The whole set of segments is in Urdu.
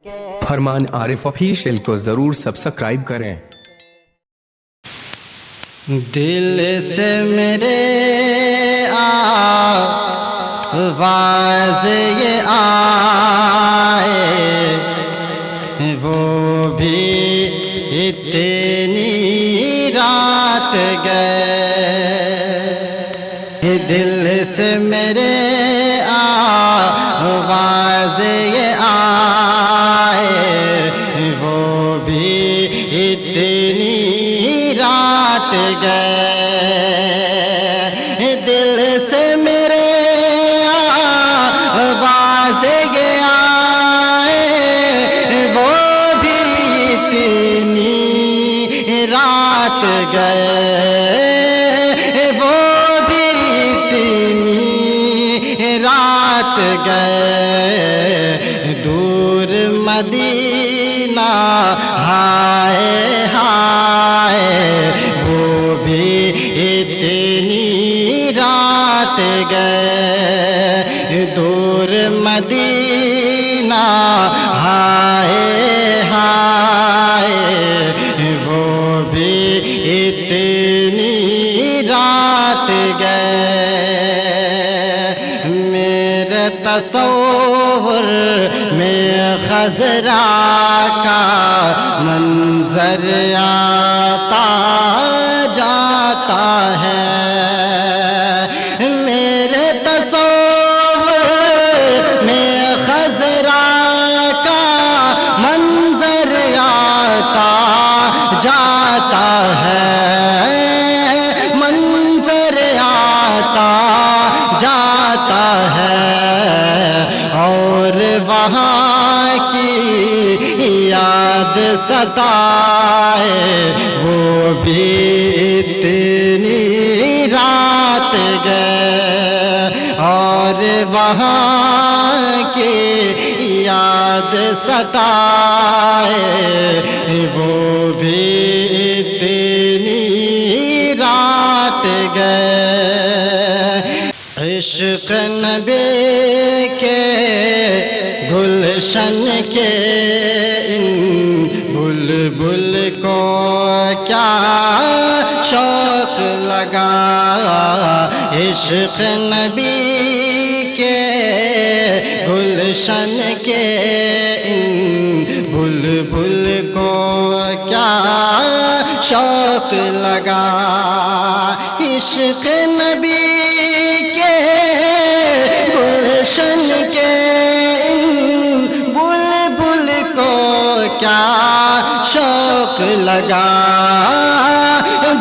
فرمان عارف آفیشیل کو ضرور سبسکرائب کریں۔ دل سے میرے آواز یہ آئے، وہ بھی اتنی رات گئے۔ دل سے میرے آواز یہ آئے، وہ بھی اتنی رات گئے۔ دل سے میرے آواز یہ آئے، وہ بھی اتنی رات گئے، وہ بھی اتنی رات گئے۔ دور مدینہ ہائے ہائے، وہ بھی اتنی رات گئے۔ دور مدینہ ہائے ہائے، وہ بھی اتنی رات گئے۔ میرے تصور میں خضرا کا منظر آتا جاتا ہے، میرے تصور میں خضرا کا منظر آتا جاتا ہے، منظر آتا جاتا ہے، اور وہاں کی یاد ستائے، وہ بھی اتنی رات گئے، اور وہاں کی یاد ستائے، وہ بھی اتنی رات گئے۔ عشق نبی کے گلشن کے ان بلبل کو کیا شوق لگا، عشق نبی کے گلشن کے ان بلبل کو کیا شوق لگا، عشق نبی کے گلشن کے ان بلبل کو کیا شوق لگا،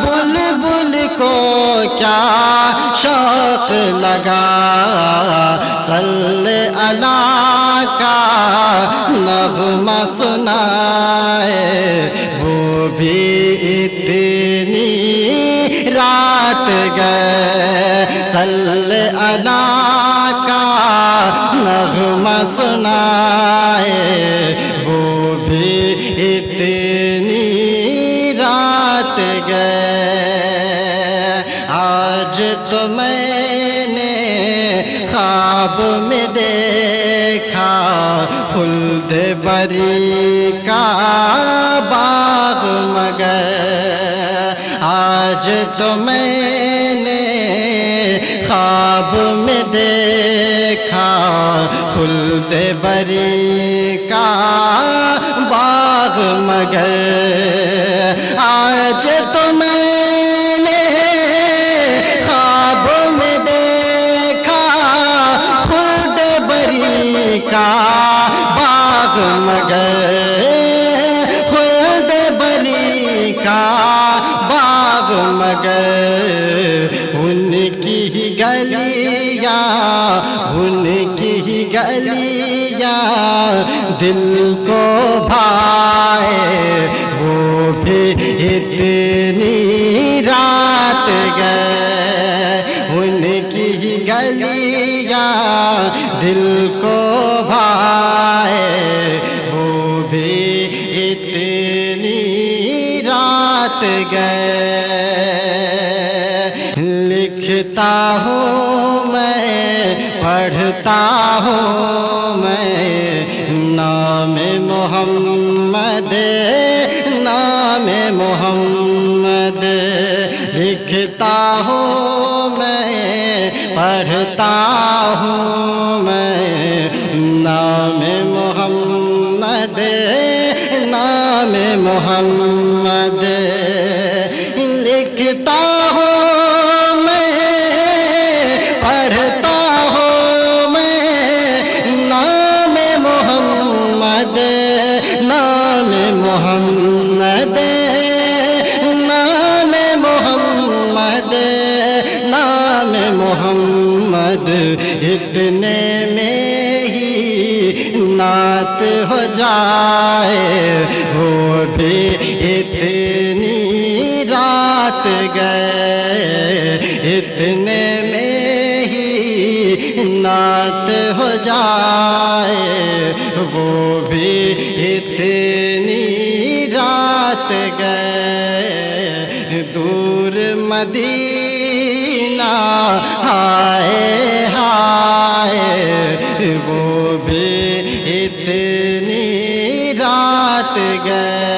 بلبل کو کیا شوق لگا۔ صلی اللہ کا نغمہ سنائے، وہ بھی اتنی رات گئے۔ صلی اللہ کا نغمہ سنائے، وہ بھی اتنی رات گئے۔ آج تو میں نے خواب میں دیکھا خلد بری کا باغ، مگر آج تو میں نے خواب میں دیکھا خلد بری کا باغ، مگر آج تو میں نے خواب میں دیکھا خلد بری کا باغ، مگر خلد بری کا باغ، مگر ان کی ہی گلیاں، ان کی ہی گلیاں دل کو بھائے، وہ بھی اتنی رات گئے۔ ان کی ہی گلیاں دل کو بھائے، وہ بھی اتنی رات گئے۔ لکھتا ہوں میں، پڑھتا ہوں میں، نام محمد نام محمد لکھتا ہوں میں پڑھتا ہوں میں نام محمد نام محمد لکھتا ہوں میں پڑھتا ہوں میں نام محمد نام محمد نام محمد نام محمد اتنے میں ہی نعت ہو جائے وہ بھی اتنی رات گئے اتنے میں ہی نعت ہو جائے وہ بھی اتنی رات گئے دور مدینہ ہائے ہائے وہ بھی اتنی رات گئے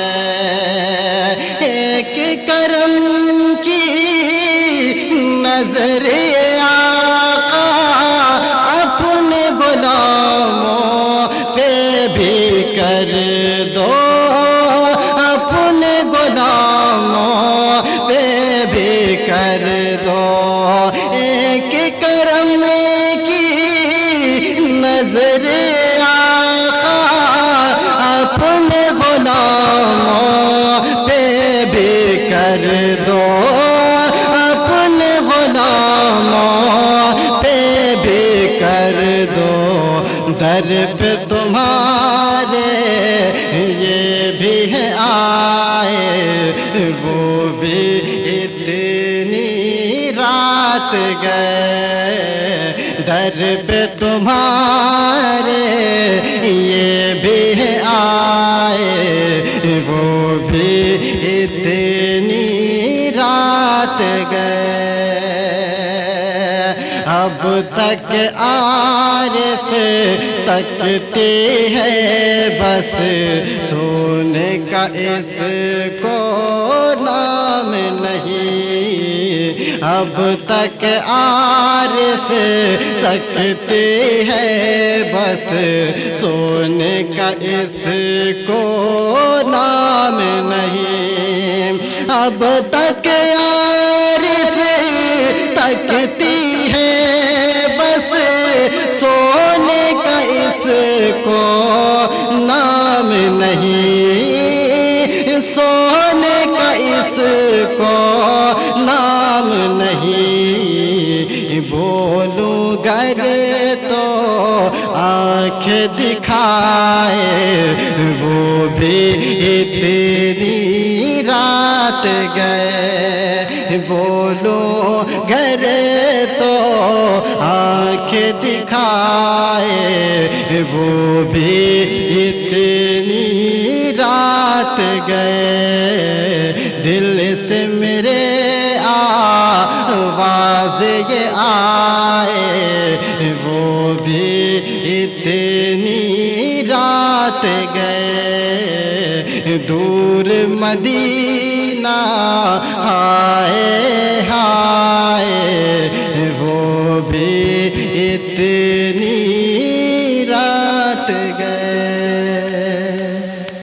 ایک کرم کی نظر آقا اپنے غلاموں پہ بھی کر دو اپنے غلاموں پہ بھی کر دو ایک کرم کی نظر آقا اپنے غلاموں پہ بھی کر دو اپنے غلاموں پہ بھی کر دو در پہ تمہارے یہ بھی ہے آئے وہ بھی اتنی رات گئے در پہ تمہارے یہ بھی ہے آئے وہ بھی اتنی رات گئے اب تک عارف تکتی ہے بس سونے کا اس کو نام نہیں اب تک عارف تکتی ہے بس سونے کا اس کو نام نہیں اب تک عارف تکتی ہے بس سونے کا اس کو نام نہیں سونے کا اس کو نام نہیں بولوں گر تو آنکھ دکھائے وہ بھی اتنی رات گئے بولوں گر تو آنکھ دکھائے وہ بھی اتنی رات گئے دل سے میرے آواز یہ آئے وہ بھی اتنی رات گئے دور مدینہ ہائے ہائے وہ بھی اتنی رات گئے